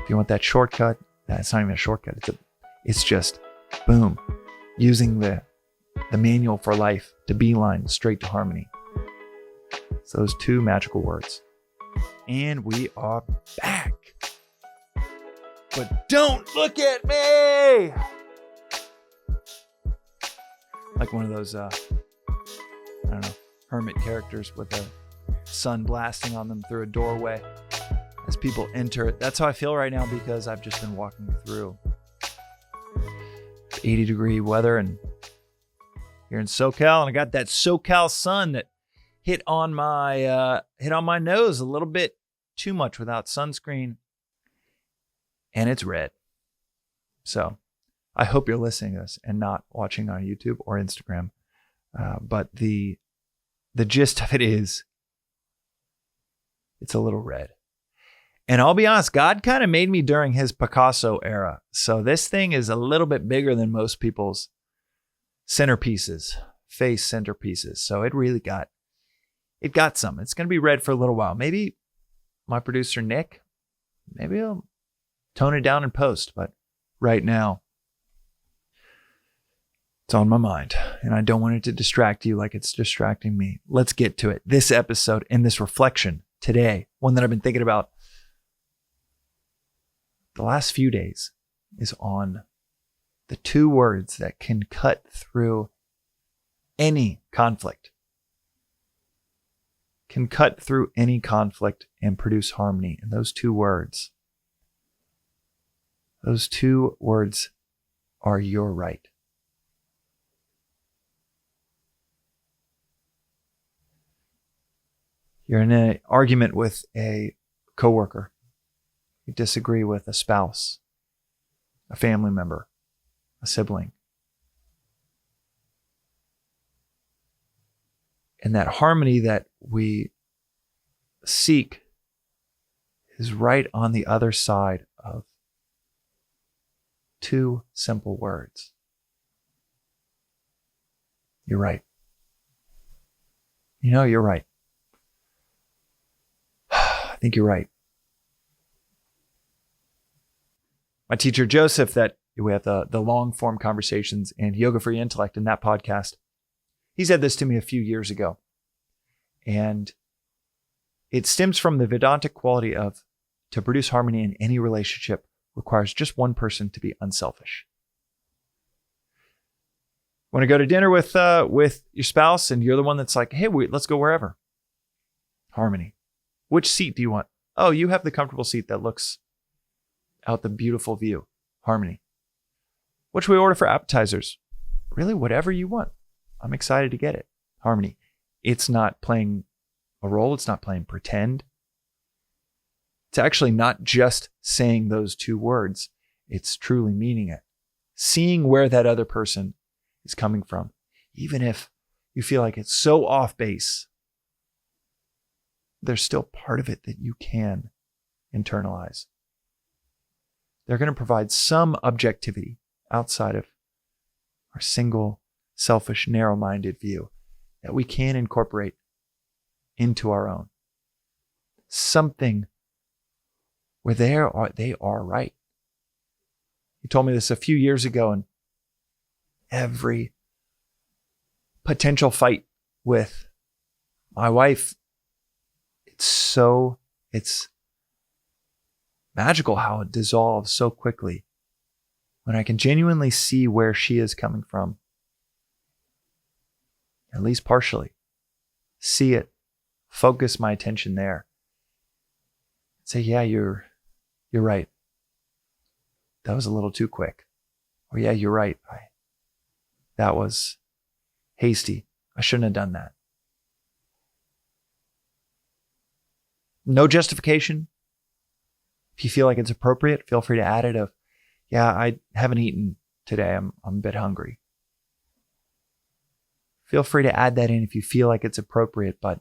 If you want that shortcut, it's not even a shortcut. It's just boom, using the manual for life to beeline straight to harmony. It's those two magical words. And we are back. But don't look at me! Like one of those, hermit characters with the sun blasting on them through a doorway as people enter it. That's how I feel right now because I've just been walking through 80-degree weather and here in SoCal, and I got that SoCal sun that hit on my nose a little bit too much without sunscreen, and it's red. So I hope you're listening to this and not watching on YouTube or Instagram. But the gist of it is, it's a little red. And I'll be honest, God kind of made me during his Picasso era. So this thing is a little bit bigger than most people's centerpieces, face centerpieces. So it really got some. It's going to be red for a little while. Maybe my producer, Nick, maybe he'll tone it down in post. But right now, it's on my mind, and I don't want it to distract you like it's distracting me. Let's get to it. This episode and this reflection today, one that I've been thinking about the last few days, is on the two words that can cut through any conflict. Can cut through any conflict and produce harmony. And those two words are "you're right." You're in an argument with a coworker. You disagree with a spouse, a family member, a sibling. And that harmony that we seek is right on the other side of two simple words. You're right. You're right. I think you're right. My teacher, Joseph, that we have the long form conversations and Yoga for Your Intellect in that podcast, he said this to me a few years ago. And it stems from the Vedantic quality of, to produce harmony in any relationship requires just one person to be unselfish. Want to go to dinner with your spouse and you're the one that's like, hey, let's go wherever. Harmony. Which seat do you want? Oh, you have the comfortable seat that looks out the beautiful view. Harmony. What should we order for appetizers? Really, whatever you want. I'm excited to get it. Harmony. It's not playing a role. It's not playing pretend. It's actually not just saying those two words. It's truly meaning it. Seeing where that other person is coming from. Even if you feel like it's so off base, there's still part of it that you can internalize. They're going to provide some objectivity outside of our single, selfish, narrow-minded view that we can incorporate into our own. Something where they are right. He told me this a few years ago, and every potential fight with my wife, it's magical how it dissolves so quickly when I can genuinely see where she is coming from, at least partially. See it, focus my attention there. Say, yeah, you're right. That was a little too quick. Or yeah, you're right. That was hasty. I shouldn't have done that. No justification. If you feel like it's appropriate, feel free to add it of, yeah, I haven't eaten today. I'm a bit hungry. Feel free to add that in if you feel like it's appropriate, but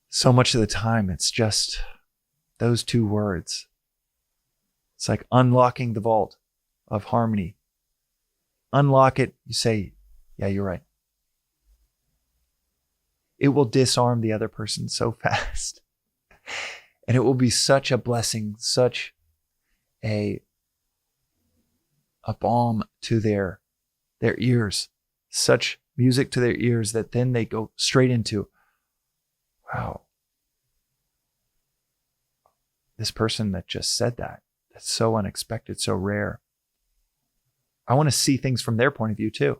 so much of the time it's just those two words. It's like unlocking the vault of harmony. Unlock it, you say, yeah, you're right. It will disarm the other person so fast. And it will be such a blessing, such a balm to their ears, such music to their ears that then they go straight into, wow, this person that just said that's so unexpected, so rare. I want to see things from their point of view too.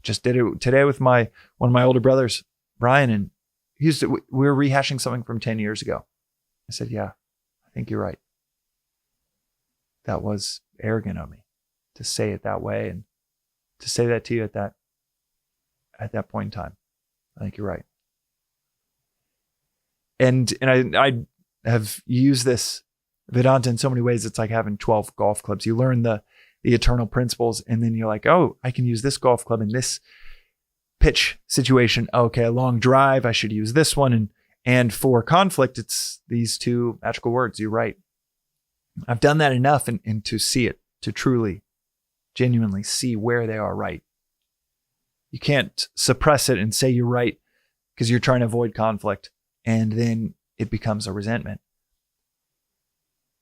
Just did it today with one of my older brothers, Brian, and we were rehashing something from 10 years ago. I said, yeah, I think you're right. That was arrogant of me to say it that way and to say that to you at that point in time. I think you're right. And I have used this Vedanta in so many ways. It's like having 12 golf clubs. You learn the eternal principles, and then you're like, oh, I can use this golf club in this pitch situation. Okay, a long drive, I should use this one. And for conflict, it's these two magical words. You're right. I've done that enough and to see it, to truly, genuinely see where they are right. You can't suppress it and say you're right because you're trying to avoid conflict, and then it becomes a resentment.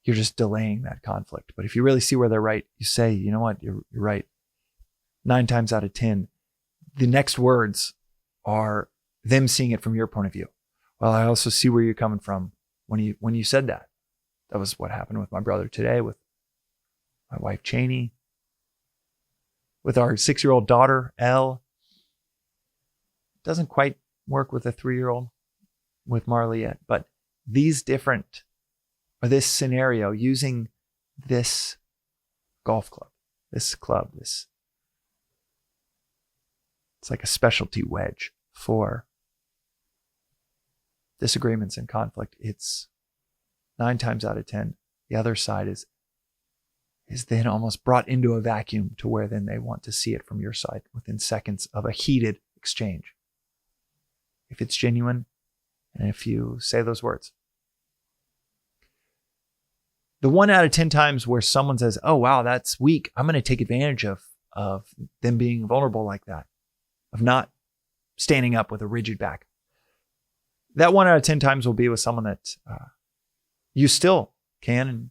You're just delaying that conflict. But if you really see where they're right, you say, you know what, you're right. 9 times out of 10, the next words are them seeing it from your point of view. Well, I also see where you're coming from when you said that. That was what happened with my brother today, with my wife, Cheney, with our 6-year-old daughter, Elle. Doesn't quite work with a 3-year-old with Marley yet, but this scenario, using this golf club, it's like a specialty wedge for disagreements and conflict. It's 9 times out of 10, the other side is then almost brought into a vacuum to where then they want to see it from your side within seconds of a heated exchange. If it's genuine, and if you say those words. The 1 out of 10 times where someone says, oh, wow, that's weak, I'm going to take advantage of them being vulnerable like that, of not standing up with a rigid back. That 1 out of 10 times will be with someone that you still can and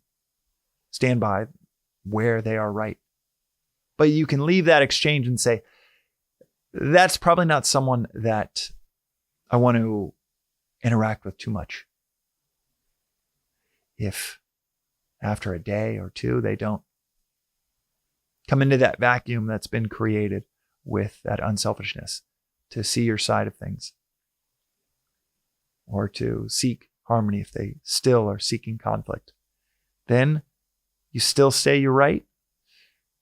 stand by where they are right. But you can leave that exchange and say, that's probably not someone that I want to interact with too much. If after a day or two, they don't come into that vacuum that's been created with that unselfishness to see your side of things, or to seek harmony if they still are seeking conflict, then you still say you're right,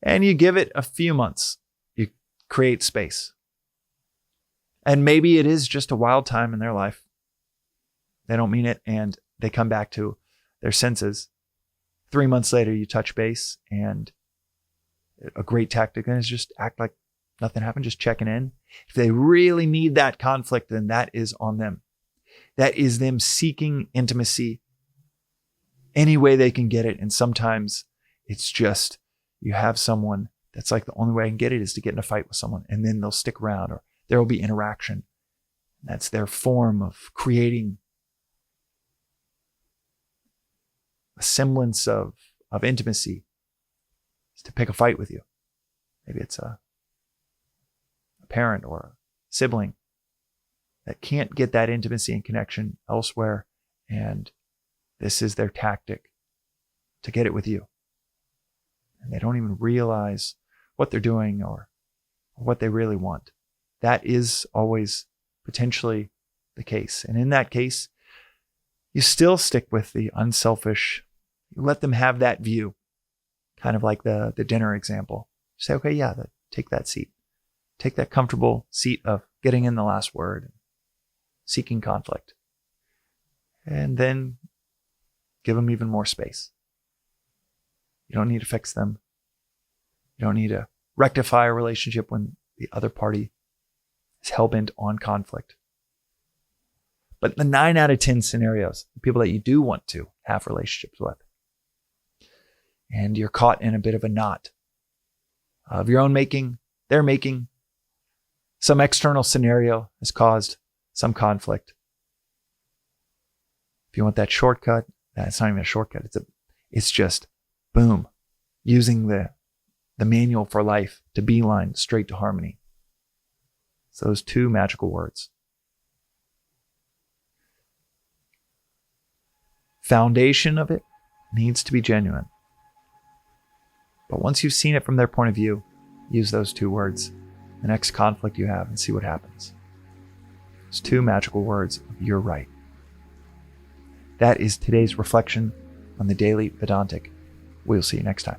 and you give it a few months. You create space. And maybe it is just a wild time in their life. They don't mean it, and they come back to their senses. 3 months later, you touch base, and a great tactic is just act like nothing happened, just checking in. If they really need that conflict, then that is on them. That is them seeking intimacy any way they can get it. And sometimes it's just you have someone that's like the only way I can get it is to get in a fight with someone, and then they'll stick around, or there will be interaction. That's their form of creating a semblance of intimacy, is to pick a fight with you. Maybe it's a parent or a sibling that can't get that intimacy and connection elsewhere, and this is their tactic to get it with you. And they don't even realize what they're doing or what they really want. That is always potentially the case. And in that case, you still stick with the unselfish. You let them have that view, kind of like the dinner example. Say, okay, yeah, take that seat. Take that comfortable seat of getting in the last word, seeking conflict. And then give them even more space. You don't need to fix them. You don't need to rectify a relationship when the other party is hell-bent on conflict. But the 9 out of 10 scenarios, the people that you do want to have relationships with, and you're caught in a bit of a knot of your own making, their making, some external scenario has caused some conflict. If you want that shortcut, that's not even a shortcut. It's just, boom, using the manual for life to beeline straight to harmony. It's those two magical words. Foundation of it needs to be genuine. But once you've seen it from their point of view, use those two words, the next conflict you have, and see what happens. It's two magical words of "you're right." That is today's reflection on the Daily Vedantic. We'll see you next time.